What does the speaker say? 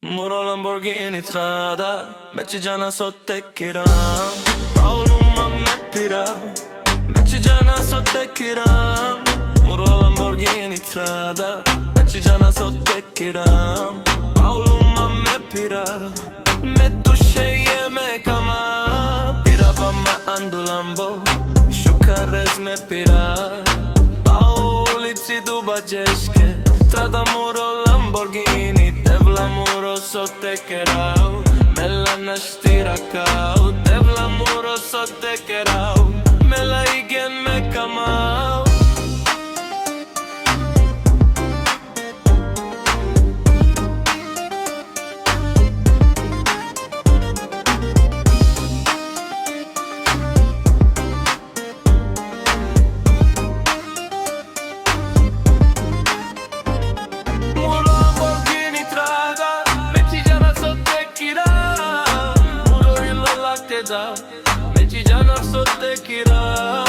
Muro lamburghini strada, Meccigiana sotto e Chiram, Paolo ma me piram, Meccigiana sotto e Chiram, Muro lamburghini strada, Meccigiana sotto e Chiram, Paolo ma me piram, Metto sceglie me kama, Piraba ma ando lambo, Shukares me piram, Paolici dubaceske, Strada muro lamborghini, Devla muro sotto e Kerau, Mela nashtira kau, Devla muro sotto e Kerau, Mela igen me kamau. Meccigiana sotto e Chiram,